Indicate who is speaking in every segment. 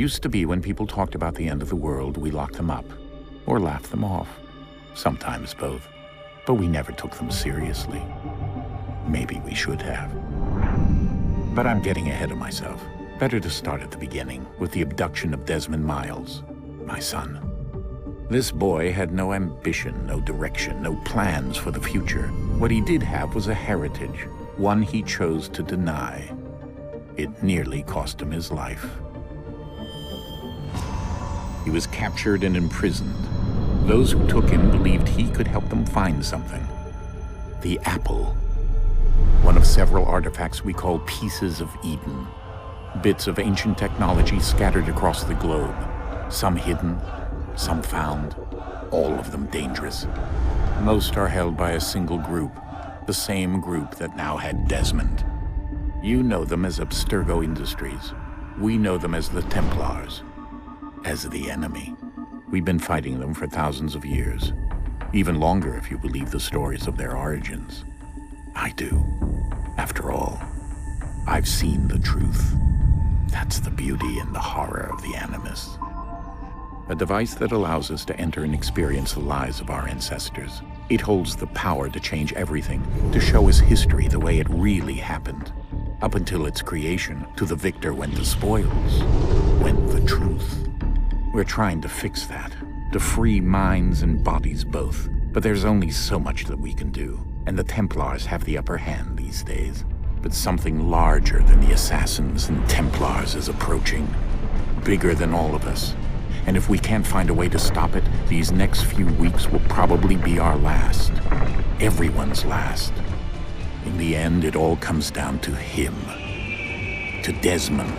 Speaker 1: Used to be when people talked about the end of the world, we locked them up, or laughed them off. Sometimes both. But we never took them seriously. Maybe we should have. But I'm getting ahead of myself. Better to start at the beginning, with the abduction of Desmond Miles, my son. This boy had no ambition, no direction, no plans for the future. What he did have was a heritage, one he chose to deny. It nearly cost him his life. He was captured and imprisoned. Those who took him believed he could help them find something. The apple. One of several artifacts we call Pieces of Eden. Bits of ancient technology scattered across the globe. Some hidden, some found, all of them dangerous. Most are held by a single group, the same group that now had Desmond. You know them as Abstergo Industries. We know them as the Templars, as the enemy. We've been fighting them for thousands of years, even longer if you believe the stories of their origins. I do. After all, I've seen the truth. That's the beauty and the horror of the Animus. A device that allows us to enter and experience the lives of our ancestors. It holds the power to change everything, to show us history the way it really happened. Up until its creation, to the victor went the spoils, went the truth. We're trying to fix that, to free minds and bodies both. But there's only so much that we can do, and the Templars have the upper hand these days. But something larger than the Assassins and Templars is approaching, bigger than all of us. And if we can't find a way to stop it, these next few weeks will probably be our last. Everyone's last. In the end, it all comes down to him. To Desmond.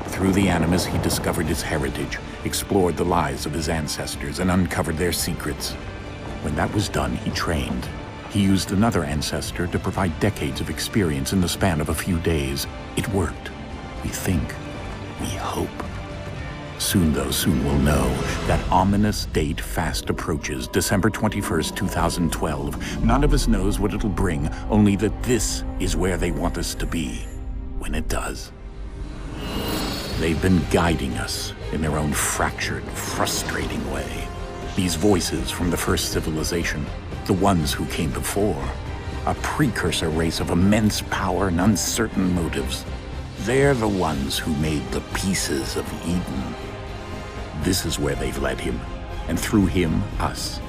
Speaker 1: Through the Animus, he discovered his heritage, explored the lives of his ancestors, and uncovered their secrets. When that was done, he trained. He used another ancestor to provide decades of experience in the span of a few days. It worked. We think. We hope. Soon, though, soon we'll know. That ominous date fast approaches, December 21st, 2012. None of us knows what it'll bring, only that this is where they want us to be, when it does. They've been guiding us in their own fractured, frustrating way. These voices from the first civilization, the ones who came before, a precursor race of immense power and uncertain motives. They're the ones who made the Pieces of Eden. This is where they've led him, and through him, us.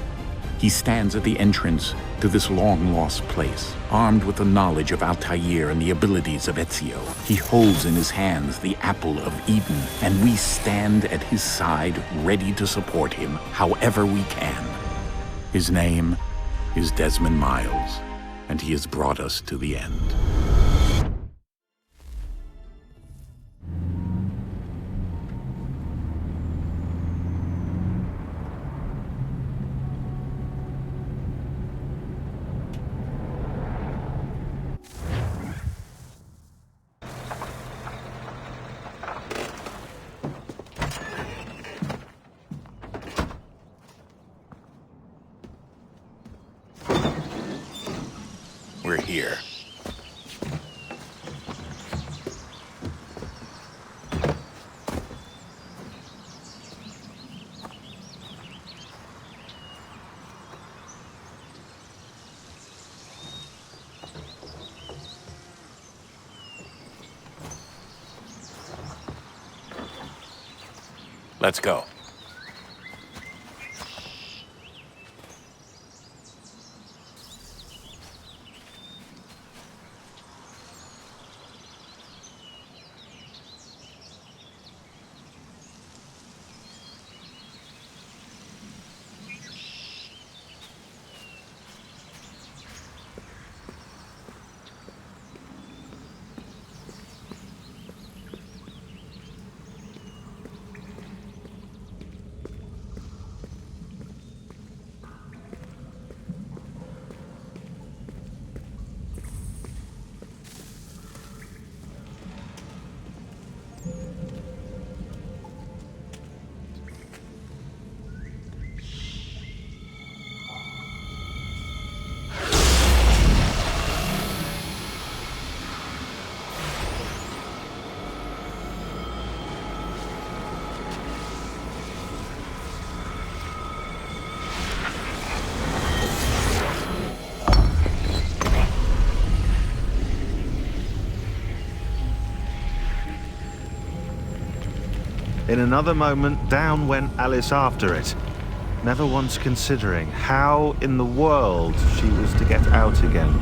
Speaker 1: He stands at the entrance to this long-lost place, armed with the knowledge of Altair and the abilities of Ezio. He holds in his hands the Apple of Eden, and we stand at his side, ready to support him however we can. His name is Desmond Miles, and he has brought us to the end. We're here. Let's go.
Speaker 2: In another moment, down went Alice after it, never once considering how in the world she was to get out again.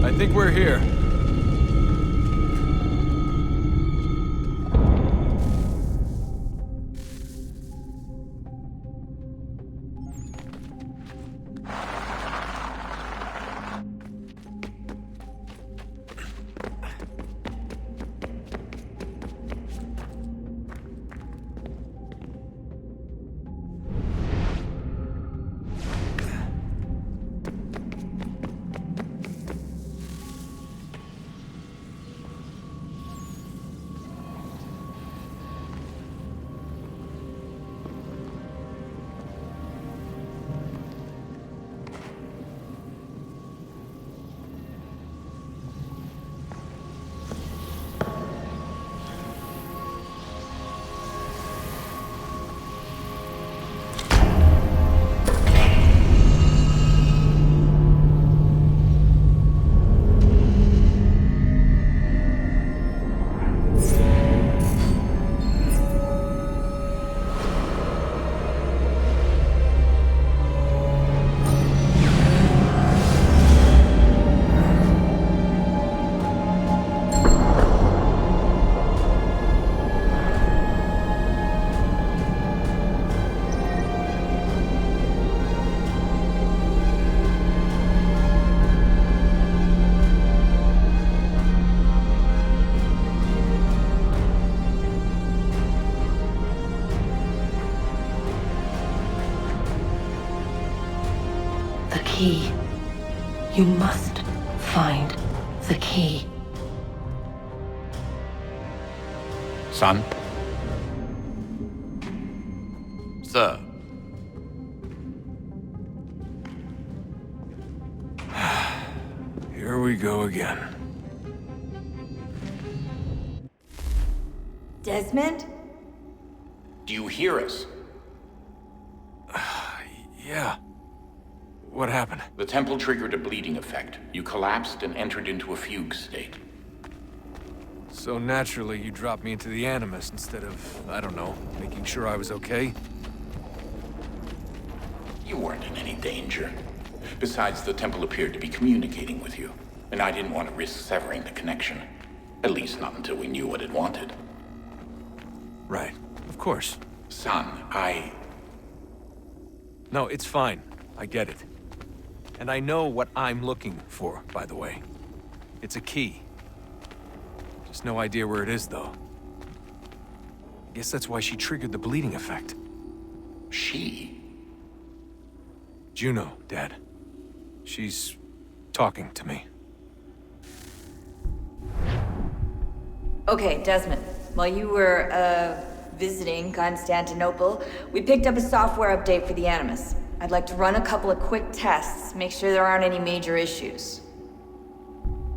Speaker 3: I think we're here.
Speaker 4: The key. You must find the key.
Speaker 1: Son?
Speaker 3: Sir. Here we go again.
Speaker 5: Desmond?
Speaker 1: Do you hear us?
Speaker 3: Yeah. What happened?
Speaker 1: The temple triggered a bleeding effect. You collapsed and entered into a fugue state.
Speaker 3: So naturally, you dropped me into the Animus instead of, I don't know, making sure I was okay?
Speaker 1: You weren't in any danger. Besides, the temple appeared to be communicating with you, and I didn't want to risk severing the connection. At least not until we knew what it wanted.
Speaker 3: Right. Of course.
Speaker 1: Son,
Speaker 3: No, it's fine. I get it. And I know what I'm looking for, by the way. It's a key. Just no idea where it is, though. Guess that's why she triggered the bleeding effect.
Speaker 1: She?
Speaker 3: Juno, Dad. She's talking to me.
Speaker 5: Okay, Desmond. While you were, visiting Constantinople, we picked up a software update for the Animus. I'd like to run a couple of quick tests, make sure there aren't any major issues.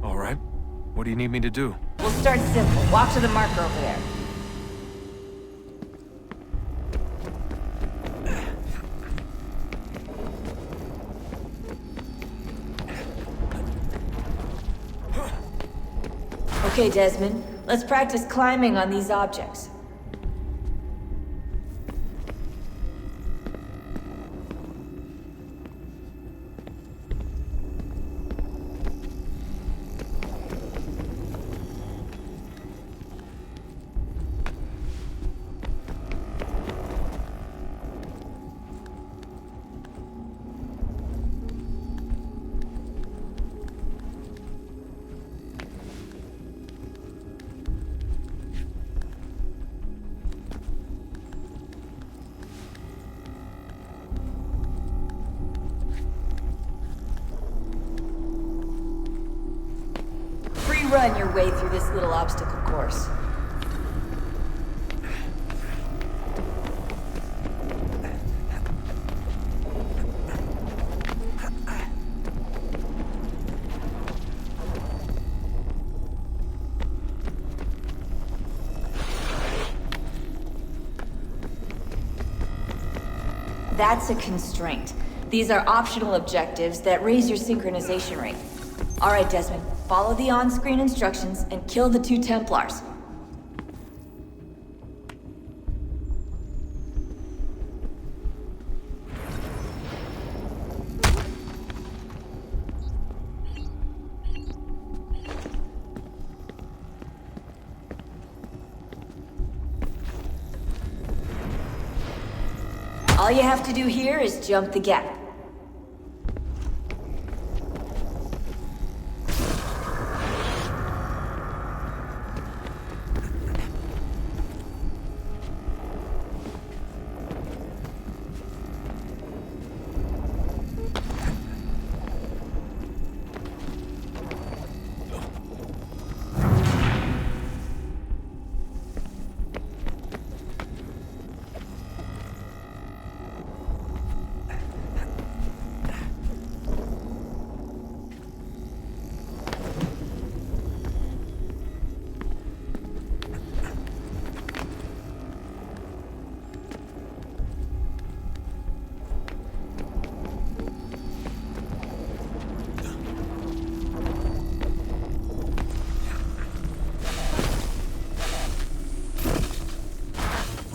Speaker 3: All right. What do you need me to do?
Speaker 5: We'll start simple. Walk to the marker over there. Okay, Desmond. Let's practice climbing on these objects. run your way through this little obstacle course. That's a constraint. These are optional objectives that raise your synchronization rate. All right, Desmond, follow the on-screen instructions and kill the 2 Templars. All you have to do here is jump the gap.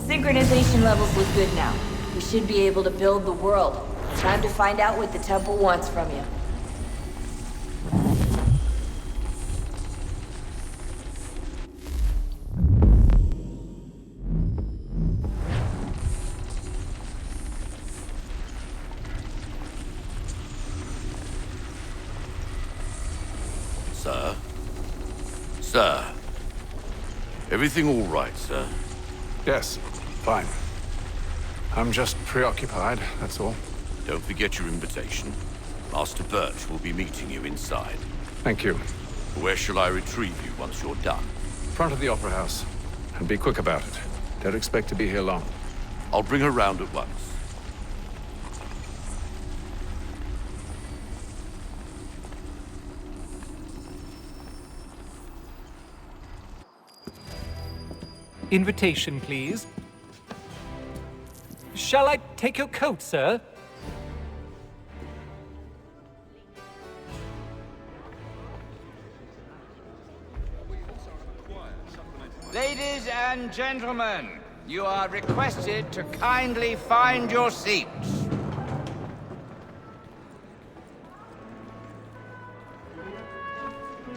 Speaker 5: Synchronization levels look good now. We should be able to build the world. Time to find out what the temple wants from you.
Speaker 6: Sir? Sir? Everything all right, sir?
Speaker 7: Yes, fine. I'm just preoccupied, that's all.
Speaker 6: Don't forget your invitation. Master Birch will be meeting you inside.
Speaker 7: Thank you.
Speaker 6: Where shall I retrieve you once you're done?
Speaker 7: Front of the Opera House. And be quick about it. Don't expect to be here long.
Speaker 6: I'll bring her round at once.
Speaker 8: Invitation, please. Shall I take your coat, sir?
Speaker 9: Ladies and gentlemen, you are requested to kindly find your seats.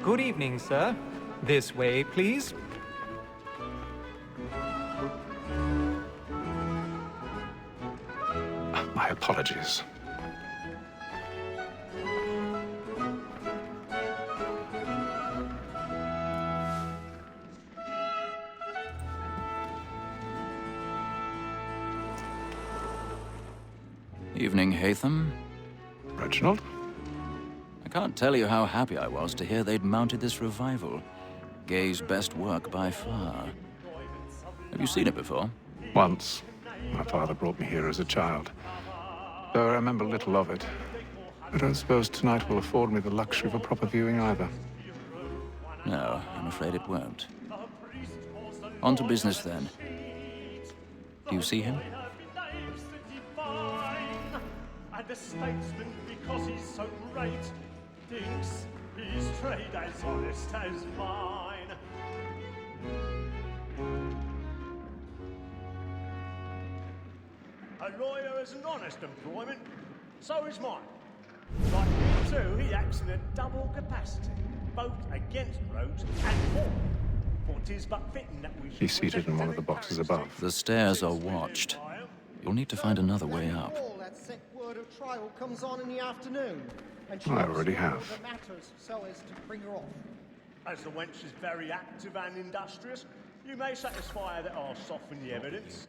Speaker 8: Good evening, sir. This way, please.
Speaker 7: My apologies.
Speaker 10: Evening, Hatham.
Speaker 7: Reginald?
Speaker 10: I can't tell you how happy I was to hear they'd mounted this revival. Gay's best work by far. Have you seen it before?
Speaker 7: Once. My father brought me here as a child. Though I remember little of it. I don't suppose tonight will afford me the luxury of a proper viewing either.
Speaker 10: No, I'm afraid it won't. On to business then. Do you see him?
Speaker 11: And the statesman, because he's so great, thinks his trade as honest as mine. A lawyer is an honest employment, so is mine. Like me too, he acts in a double capacity, both against Rhodes and for. For 'tis but fitting that we should...
Speaker 7: He's seated in one of the boxes above.
Speaker 10: The stairs are watched. You'll need to find another way up.
Speaker 12: That set word of trial comes on in the afternoon. And she
Speaker 7: I already have.
Speaker 12: the matters so as to bring her off.
Speaker 11: As the wench is very active and industrious, you may satisfy her that I'll soften the evidence.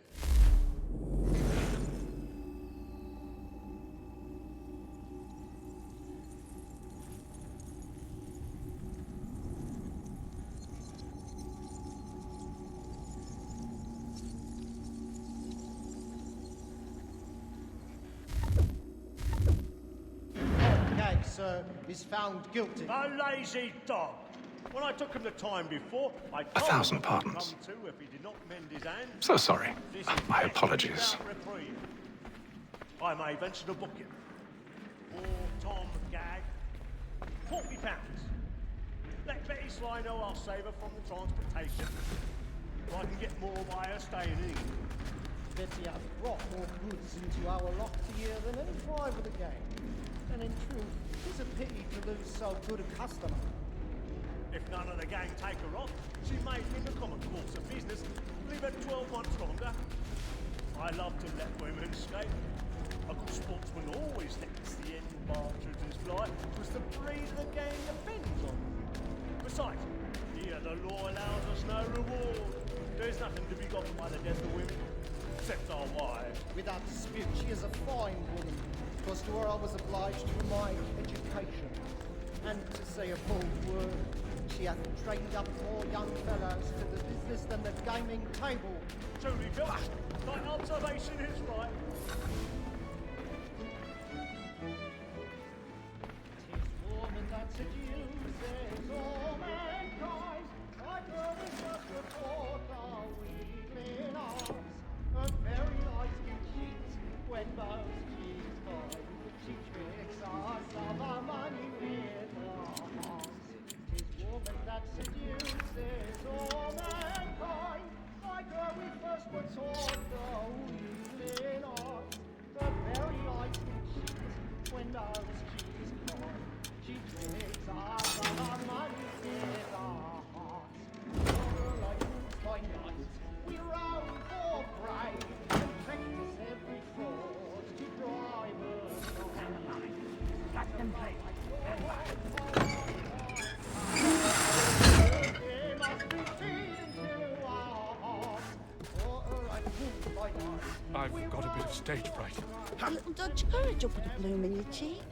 Speaker 12: is found guilty.
Speaker 11: A lazy dog. When I took him the time before, I told
Speaker 7: 1,000
Speaker 11: him
Speaker 7: pardons.
Speaker 11: to come to if he did not mend his hand.
Speaker 7: So sorry.
Speaker 11: This
Speaker 7: My
Speaker 11: is
Speaker 7: apologies.
Speaker 11: without reprieve. I may venture to book him. Or Tom Gag. £40. Let Betty Sly know I'll save her from the transportation. I can get more by her staying in.
Speaker 12: Betty has brought more goods into our loft here than any driver the game. And in truth, it's a pity to lose so good a customer.
Speaker 11: If none of the gang take her off, she may, in the common course of business, leave her 12 months longer. I love to let women escape. A good sportsman always lets the end partridges fly, because the breed of the gang depends on them. Besides, here the law allows us no reward. There's nothing to be got by the death of women, except our wives.
Speaker 12: Without dispute, she is a fine woman, because to her I was obliged through my education. And to say a bold word, she hath trained up more young fellows to the business than the gaming table.
Speaker 11: Truly, Bill, my observation is right.
Speaker 12: Tis woman that seduces all mankind, like her is just before the weakling arms. Her very eyes can cheat when most cheats find. She tricks us of our money with her arms. Tis woman that seduces all mankind, like her we first were taught the weakling arms. Her very eyes can cheat when most cheats find. She tricks us of our money with our hearts. Over like fools by night, we roam for prey and practice every fraud to drive us away. Cut them play. They must be feeding to our hearts. Over like fools by night.
Speaker 3: I've got a bit of stage fright.
Speaker 13: A little Dutch courage will put a bloom in your cheek.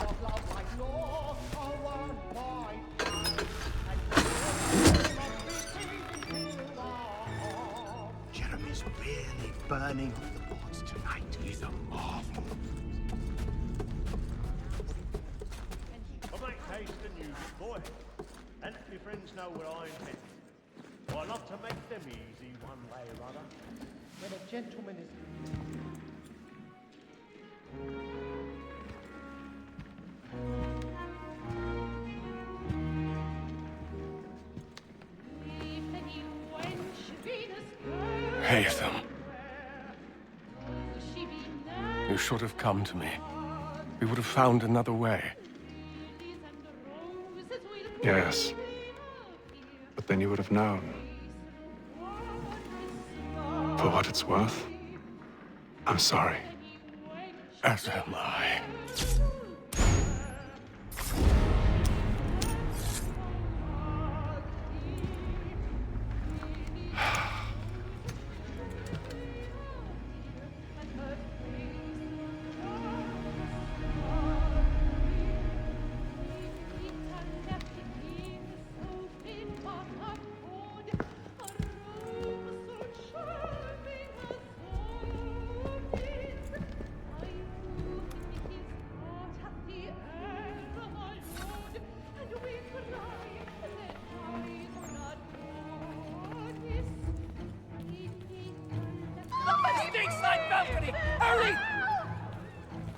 Speaker 12: Of love like law are won by pride, and they must be feeding to our hearts.
Speaker 14: Jeremy's really burning off the boards tonight. He's a marvel.
Speaker 11: I make taste and music, boy, and let my friends know what I intend. I love to make them easy one way or other.
Speaker 12: When a gentleman is
Speaker 15: Haytham. You should have come to me. We would have found another way.
Speaker 7: Yes. But then you would have known. For what it's worth, I'm sorry.
Speaker 15: As am I.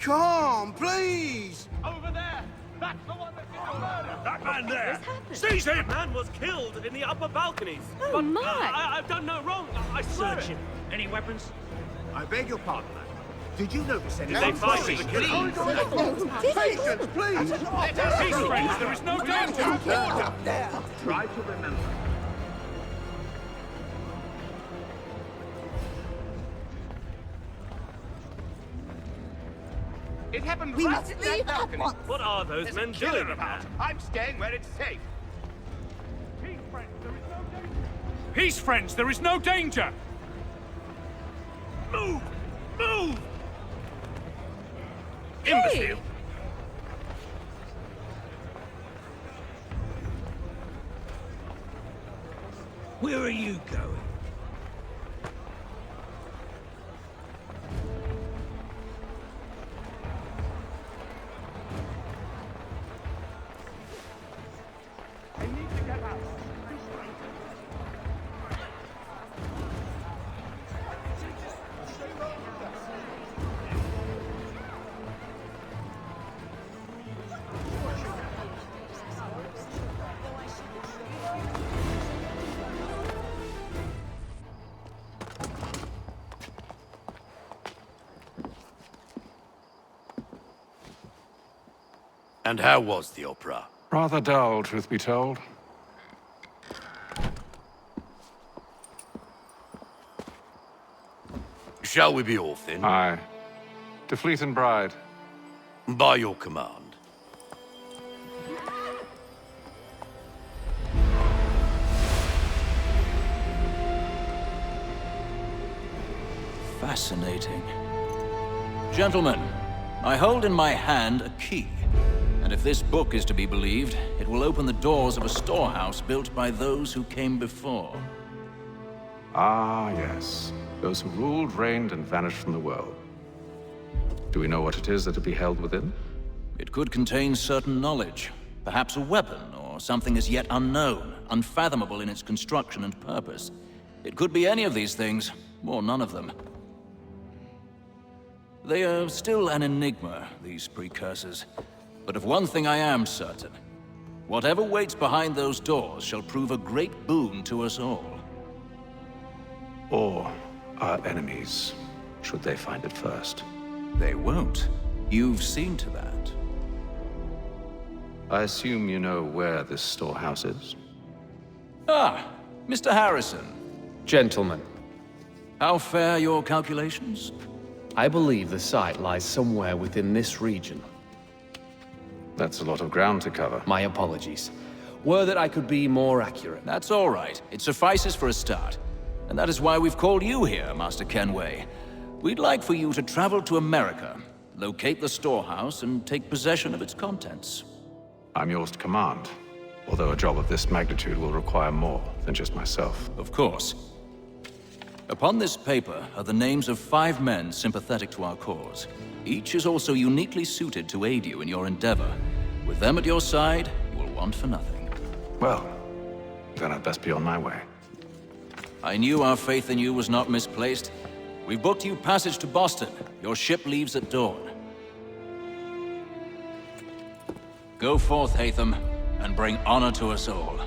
Speaker 14: Come, please!
Speaker 11: Over there! That's the one that did the murder! That man there! Seize him! Man was killed in the upper balconies.
Speaker 13: Oh,
Speaker 11: but
Speaker 13: my.
Speaker 11: I've done no wrong. I swear it. Any weapons?
Speaker 14: I beg your pardon, man. Did you notice any?
Speaker 11: Did they find the killer?
Speaker 14: Patience, please!
Speaker 11: Peace, friends. There is no danger.
Speaker 14: Try to remember.
Speaker 9: It happened
Speaker 13: We
Speaker 9: right
Speaker 13: must
Speaker 9: in
Speaker 13: leave
Speaker 9: that balcony.
Speaker 13: at once.
Speaker 11: What are those
Speaker 9: There's
Speaker 11: men
Speaker 9: a killer
Speaker 11: doing in
Speaker 9: about.
Speaker 11: there?
Speaker 9: I'm staying where it's safe.
Speaker 11: Peace, friends. There is no danger.
Speaker 3: Peace, friends, there is no danger!
Speaker 11: Move! Move!
Speaker 16: Imbecile!
Speaker 14: Where are you going?
Speaker 11: I need to get out.
Speaker 6: And how was the opera?
Speaker 7: Rather dull, truth be told.
Speaker 6: Shall we be off then?
Speaker 7: Aye. To Fleet and Bride.
Speaker 6: By your command.
Speaker 10: Fascinating. Gentlemen, I hold in my hand a key. And if this book is to be believed, it will open the doors of a storehouse built by those who came before.
Speaker 7: Ah, yes. Those who ruled, reigned, and vanished from the world. Do we know what it is that will be held within?
Speaker 10: It could contain certain knowledge. Perhaps a weapon, or something as yet unknown, unfathomable in its construction and purpose. It could be any of these things, or none of them. They are still an enigma, these precursors. But of one thing I am certain. Whatever waits behind those doors shall prove a great boon to us all.
Speaker 7: Or our enemies, should they find it first.
Speaker 10: They won't. You've seen to that.
Speaker 7: I assume you know where this storehouse is?
Speaker 10: Ah, Mr. Harrison.
Speaker 17: Gentlemen,
Speaker 10: How fare your calculations?
Speaker 17: I believe the site lies somewhere within this region.
Speaker 7: That's a lot of ground to cover.
Speaker 17: My apologies. Were that I could be more accurate.
Speaker 10: That's all right. It suffices for a start. And that is why we've called you here, Master Kenway. We'd like for you to travel to America, locate the storehouse, and take possession of its contents.
Speaker 7: I'm yours to command, although a job of this magnitude will require more than just myself.
Speaker 10: Of course. Upon this paper are the names of 5 men sympathetic to our cause. Each is also uniquely suited to aid you in your endeavor. With them at your side, you will want for nothing.
Speaker 7: Well, then I'd best be on my way.
Speaker 10: I knew our faith in you was not misplaced. We've booked you passage to Boston. Your ship leaves at dawn. Go forth, Hatham, and bring honor to us all.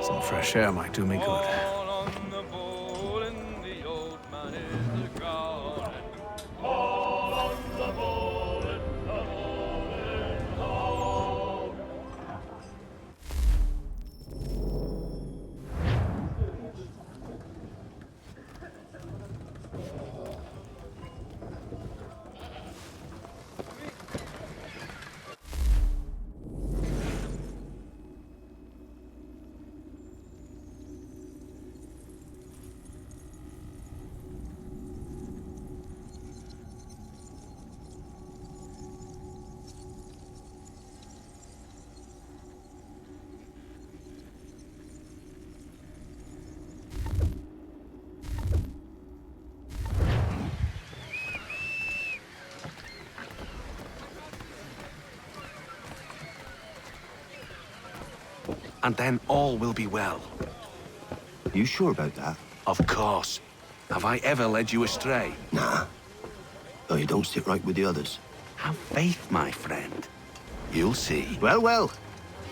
Speaker 7: Some fresh air might do me good.
Speaker 16: and then all will be well.
Speaker 14: You sure about that?
Speaker 16: Of course. Have I ever led you astray?
Speaker 14: Nah. Though you don't sit right with the others.
Speaker 16: Have faith, my friend. You'll see.
Speaker 14: Well, well.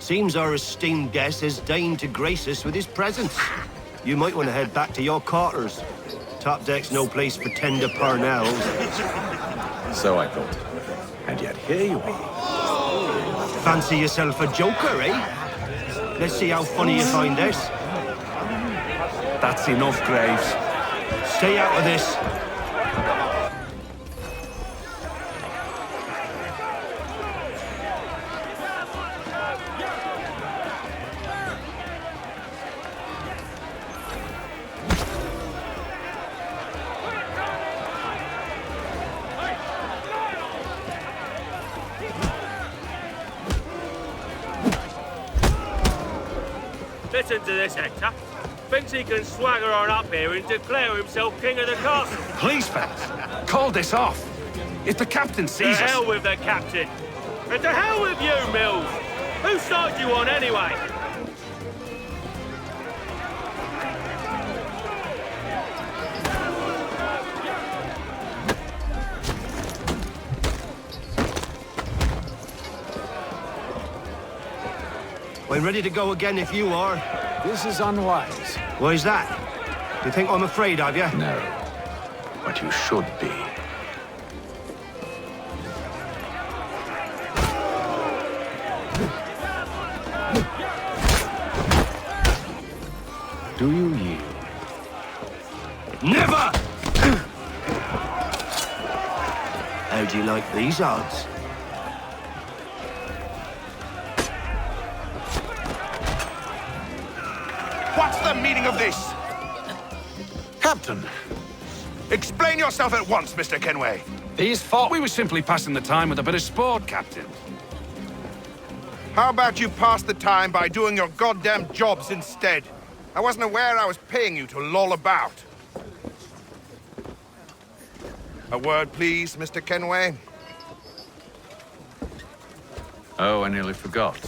Speaker 14: Seems our esteemed guest has deigned to grace us with his presence. You might want to head back to your quarters. Top deck's no place for tender parnells.
Speaker 1: So I thought. And yet here you are.
Speaker 14: Fancy yourself a joker, eh? Let's see how funny you find this.
Speaker 16: That's enough, Graves.
Speaker 14: Stay out of this.
Speaker 18: Listen to this, Hector. Thinks he can swagger on up here and declare himself king of the castle.
Speaker 16: Please, fellas, call this off. If the captain sees
Speaker 18: To
Speaker 16: us...
Speaker 18: hell with the captain. And to hell with you, Mills. Whose side you on, anyway?
Speaker 14: I'm ready to go again if you are.
Speaker 7: This is unwise.
Speaker 14: Why's that? You think I'm afraid of you?
Speaker 7: No. But you should be. Do you yield?
Speaker 14: Never! How do you like these odds?
Speaker 6: What's the meaning of this?
Speaker 16: Captain!
Speaker 6: Explain yourself at once, Mr. Kenway.
Speaker 16: These fought. We were simply passing the time with a bit of sport, Captain.
Speaker 6: How about you pass the time by doing your goddamn jobs instead? I wasn't aware I was paying you to loll about. A word, please, Mr. Kenway.
Speaker 7: Oh, I nearly forgot.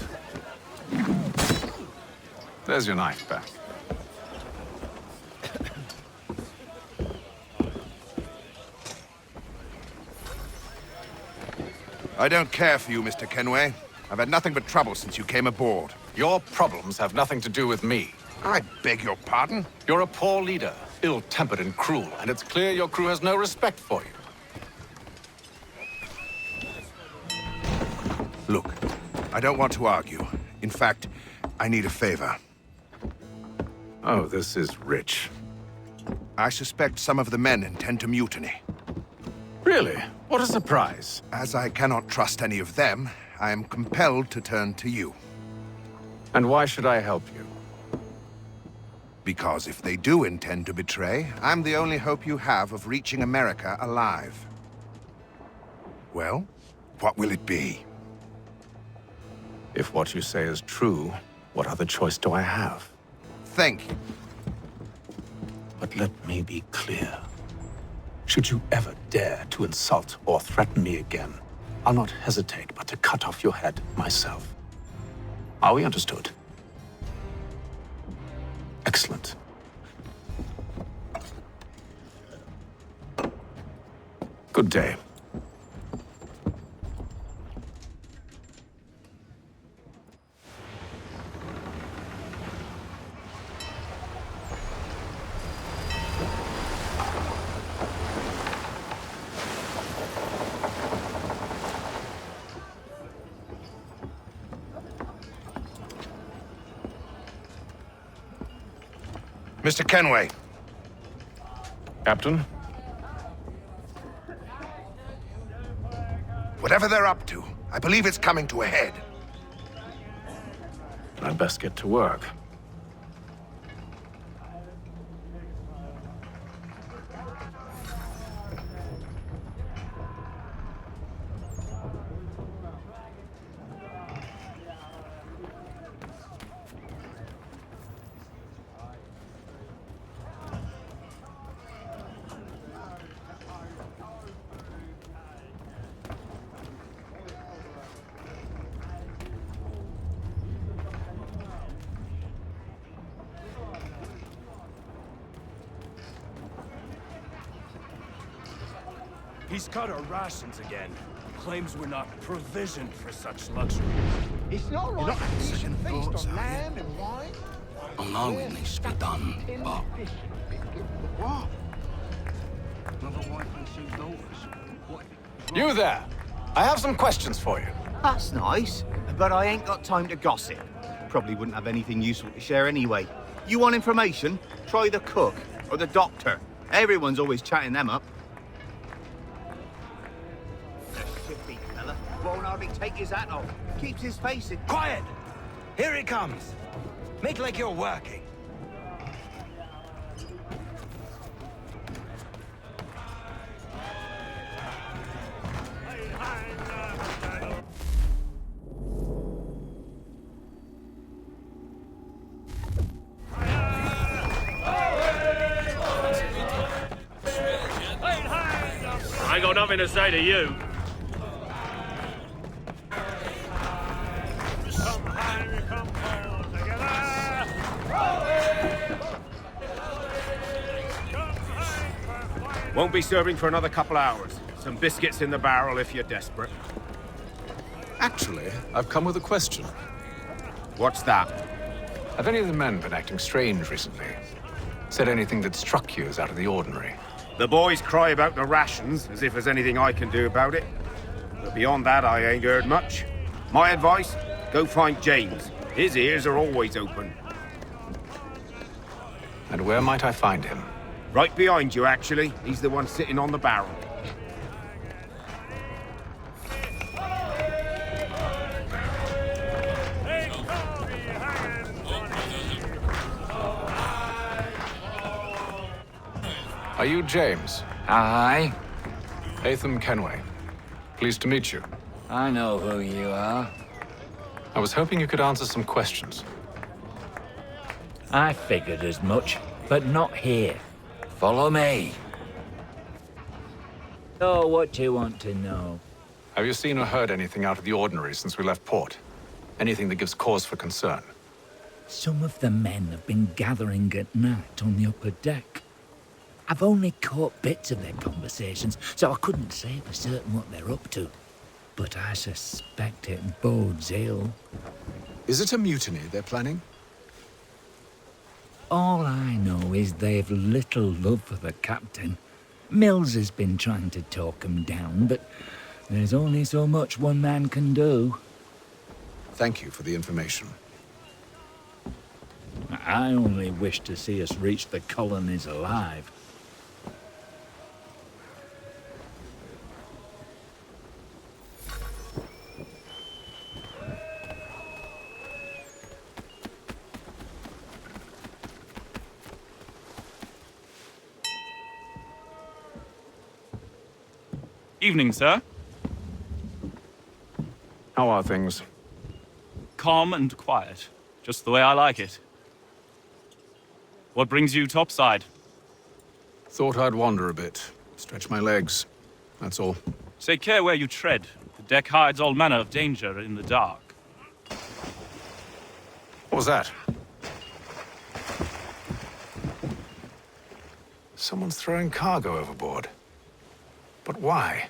Speaker 7: There's your knife back.
Speaker 6: I don't care for you, Mr. Kenway. I've had nothing but trouble since you came aboard.
Speaker 7: Your problems have nothing to do with me.
Speaker 6: I beg your pardon?
Speaker 7: You're a poor leader, ill-tempered and cruel, and it's clear your crew has no respect for you.
Speaker 6: Look, I don't want to argue. In fact, I need a favor.
Speaker 7: Oh, this is rich.
Speaker 6: I suspect some of the men intend to mutiny.
Speaker 7: Really? What a surprise.
Speaker 6: As I cannot trust any of them, I am compelled to turn to you.
Speaker 7: And why should I help you?
Speaker 6: Because if they do intend to betray, I'm the only hope you have of reaching America alive. Well, what will it be?
Speaker 7: If what you say is true, what other choice do I have?
Speaker 6: Thank you.
Speaker 7: But let me be clear. Should you ever dare to insult or threaten me again, I'll not hesitate but to cut off your head myself. Are we understood? Excellent. Good day.
Speaker 6: Mr. Kenway.
Speaker 7: Captain?
Speaker 6: Whatever they're up to, I believe it's coming to a head.
Speaker 7: I'd best get to work.
Speaker 16: He's cut our rations again. Claims we're not provisioned for such luxuries.
Speaker 12: It's not right that you should feast on lamb and wine.
Speaker 7: I know it needs to be done, but
Speaker 12: What?
Speaker 7: another wife and 2 daughters.
Speaker 19: You there! I have some questions for you.
Speaker 20: That's nice, but I ain't got time to gossip. Probably wouldn't have anything useful to share anyway. You want information? Try the cook or the doctor. Everyone's always chatting them up. The shifty fella won't hardly take his hat off. Keeps his face in...
Speaker 21: Quiet! Here he comes. Make like you're working.
Speaker 18: I ain't got nothing to say to you.
Speaker 22: Won't be serving for another couple hours. Some biscuits in the barrel if you're desperate.
Speaker 19: Actually, I've come with a question.
Speaker 22: What's that?
Speaker 19: Have any of the men been acting strange recently? Said anything that struck you as out of the ordinary?
Speaker 22: The boys cry about the rations, as if there's anything I can do about it. But beyond that, I ain't heard much. My advice, go find James. His ears are always open.
Speaker 19: And where might I find him?
Speaker 22: Right behind you, actually. He's the one sitting on the barrel.
Speaker 19: Are you James?
Speaker 23: Aye.
Speaker 19: Atham Kenway. Pleased to meet you.
Speaker 23: I know who you are.
Speaker 19: I was hoping you could answer some questions.
Speaker 23: I figured as much, but not here. Follow me. So, what do you want to know?
Speaker 19: Have you seen or heard anything out of the ordinary since we left port? Anything that gives cause for concern?
Speaker 23: Some of the men have been gathering at night on the upper deck. I've only caught bits of their conversations, so I couldn't say for certain what they're up to. But I suspect it bodes ill.
Speaker 19: Is it a mutiny they're planning?
Speaker 23: All I know is they've little love for the captain. Mills has been trying to talk him down, but there's only so much one man can do.
Speaker 19: Thank you for the information.
Speaker 23: I only wish to see us reach the colonies alive.
Speaker 24: Evening, sir.
Speaker 19: How are things?
Speaker 24: Calm and quiet. Just the way I like it. What brings you topside?
Speaker 19: Thought I'd wander a bit. Stretch my legs. That's all.
Speaker 24: Take care where you tread. The deck hides all manner of danger in the dark.
Speaker 19: What was that? Someone's throwing cargo overboard. But why?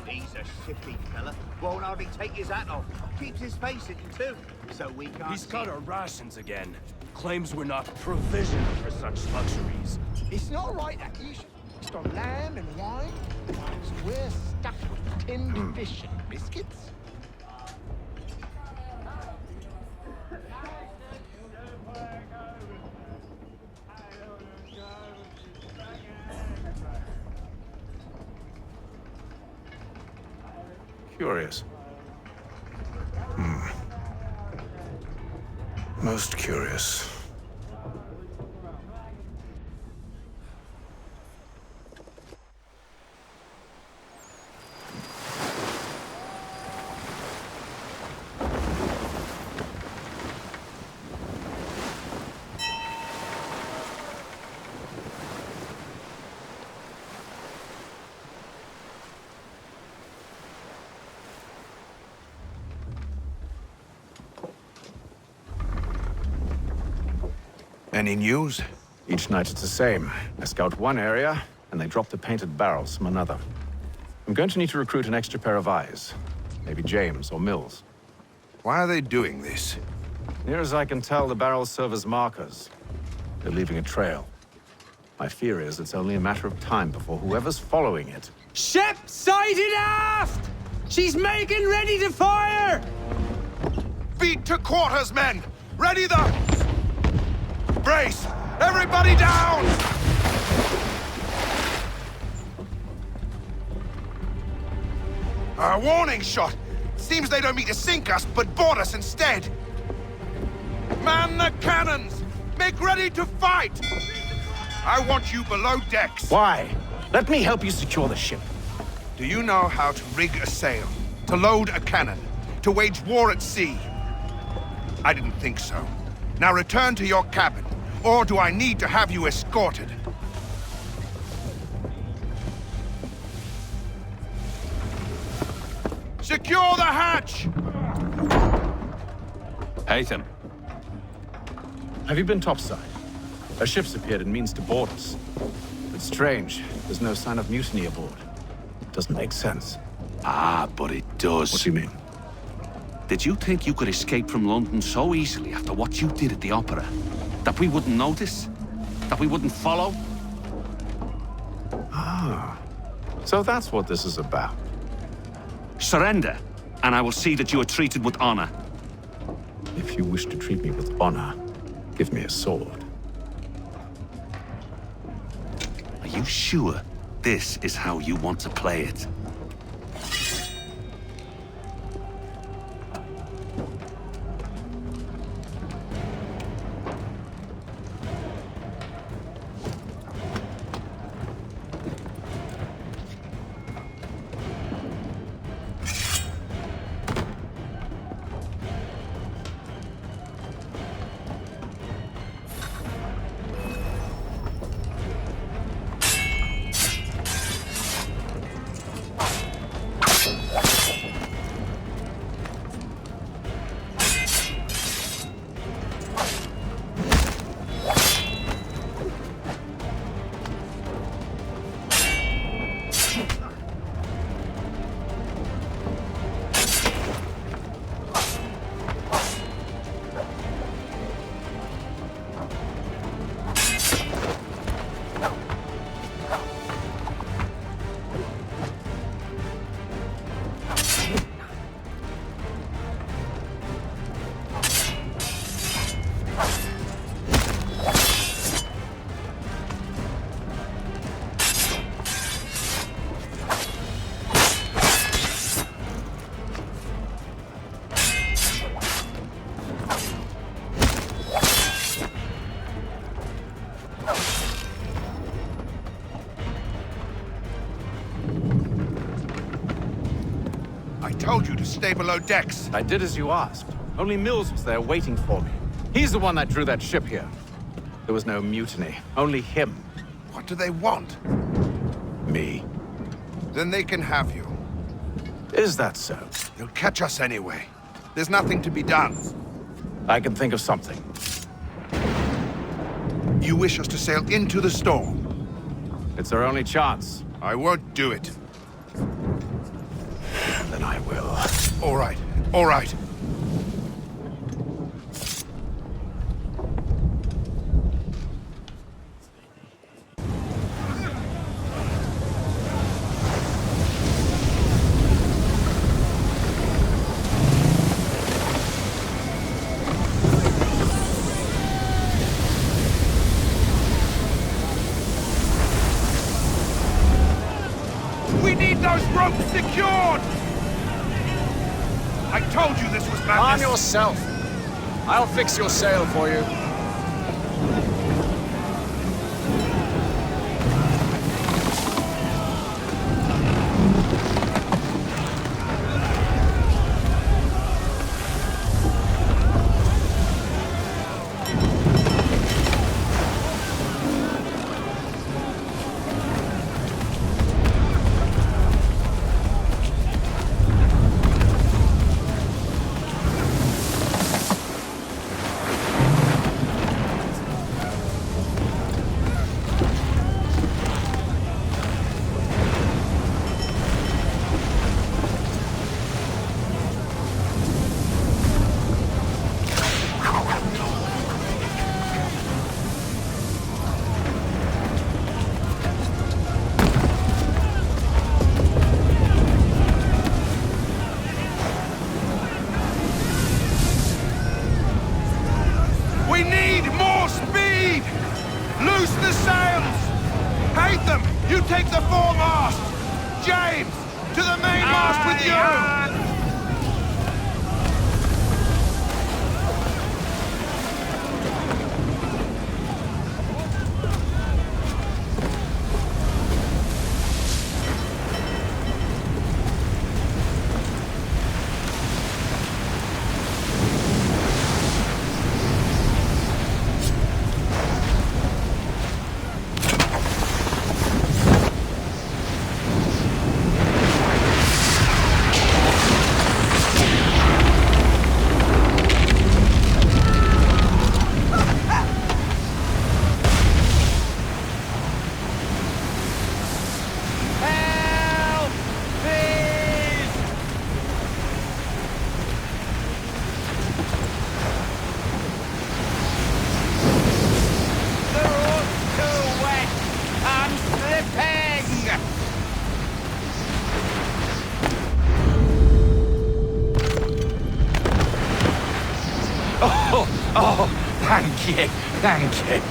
Speaker 20: He's a shifty fella. Won't hardly take his hat off. Keeps his face hidden too, so we can't
Speaker 16: He's
Speaker 20: see
Speaker 16: cut
Speaker 20: him.
Speaker 16: our rations again. Claims we're not provisioned for such luxuries.
Speaker 12: It's not right that you should feast on lamb and wine. So we're stuffed with tinned fish and biscuits.
Speaker 19: Curious. Most curious.
Speaker 6: Any news?
Speaker 19: Each night it's the same. I scout one area, and they drop the painted barrels from another. I'm going to need to recruit an extra pair of eyes. Maybe James or Mills.
Speaker 6: Why are they doing this?
Speaker 19: Near as I can tell, the barrels serve as markers. They're leaving a trail. My fear is it's only a matter of time before whoever's following it...
Speaker 2: Ship sighted aft! She's making ready to fire!
Speaker 6: Beat to quarters, men! Ready the... Brace! Everybody down! A warning shot! Seems they don't mean to sink us, but board us instead! Man the cannons! Make ready to fight! I want you below decks.
Speaker 19: Why? Let me help you secure the ship.
Speaker 6: Do you know how to rig a sail? To load a cannon? To wage war at sea? I didn't think so. Now return to your cabin, or do I need to have you escorted? Secure the hatch!
Speaker 19: Haytham. Have you been topside? A ship's appeared and means to board us. It's strange. There's no sign of mutiny aboard. Doesn't make sense.
Speaker 4: Ah, but it does.
Speaker 19: What do you mean?
Speaker 4: Did you think you could escape from London so easily after what you did at the opera? That we wouldn't notice? That we wouldn't follow?
Speaker 19: Ah. So that's what this is about.
Speaker 4: Surrender, and I will see that you are treated with honor.
Speaker 19: If you wish to treat me with honor, give me a sword.
Speaker 4: Are you sure this is how you want to play it?
Speaker 6: I told you to stay below decks.
Speaker 19: I did as you asked. Only Mills was there waiting for me. He's the one that drew that ship here. There was no mutiny, only him.
Speaker 6: What do they want?
Speaker 19: Me.
Speaker 6: Then they can have you.
Speaker 19: Is that so?
Speaker 6: They'll catch us anyway. There's nothing to be done.
Speaker 19: I can think of something.
Speaker 6: You wish us to sail into the storm?
Speaker 19: It's our only chance.
Speaker 6: I won't do it.
Speaker 19: Then I will.
Speaker 6: All right, all right. We need those ropes secured! I told you this was madness!
Speaker 19: Arm yourself! I'll fix your sail for you.
Speaker 6: You take the foremast! James! To the mainmast with you!
Speaker 1: Oh, thank you, thank you.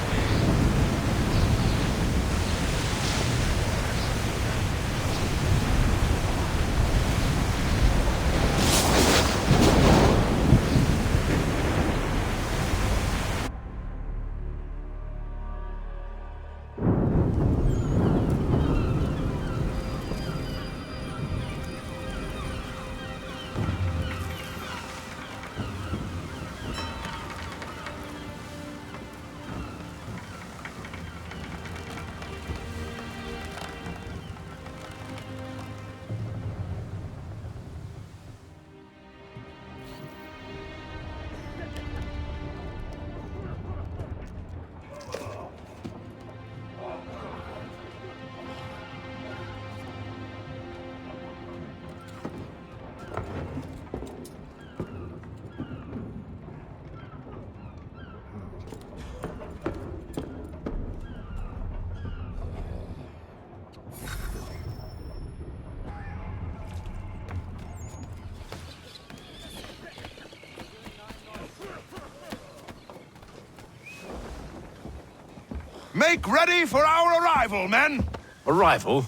Speaker 6: Make ready for our arrival, men!
Speaker 19: Arrival?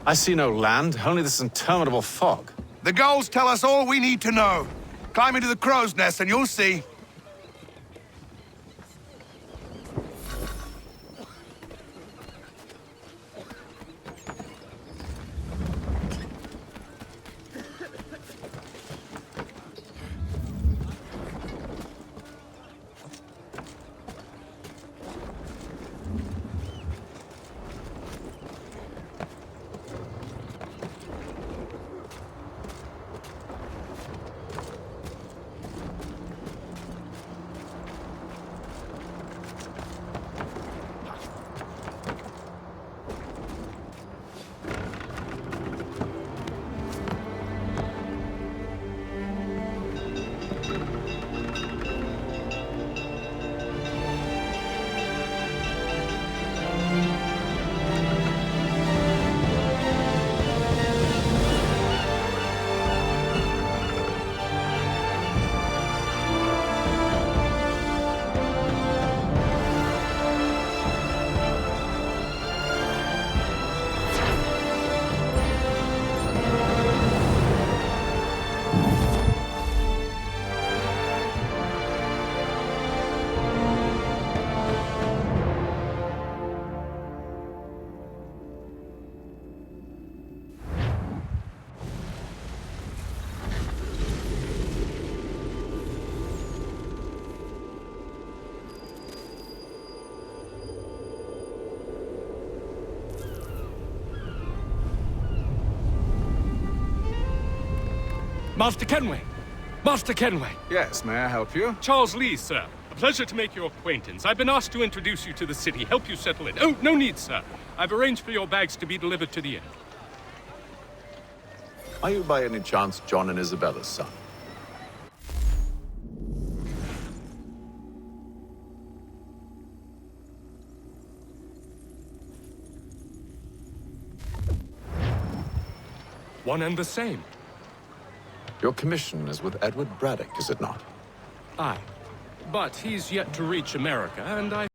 Speaker 19: I see no land, only this interminable fog.
Speaker 6: The gulls tell us all we need to know. Climb into the crow's nest and you'll see.
Speaker 16: Master Kenway! Master Kenway!
Speaker 19: Yes, may I help you?
Speaker 16: Charles Lee, sir. A pleasure to make your acquaintance. I've been asked to introduce you to the city, help you settle in. Oh, no need, sir. I've arranged for your bags to be delivered to the inn.
Speaker 19: Are you by any chance John and Isabella's son?
Speaker 16: One and the same.
Speaker 19: Your commission is with Edward Braddock, is it not?
Speaker 16: Aye. But he's yet to reach America, and I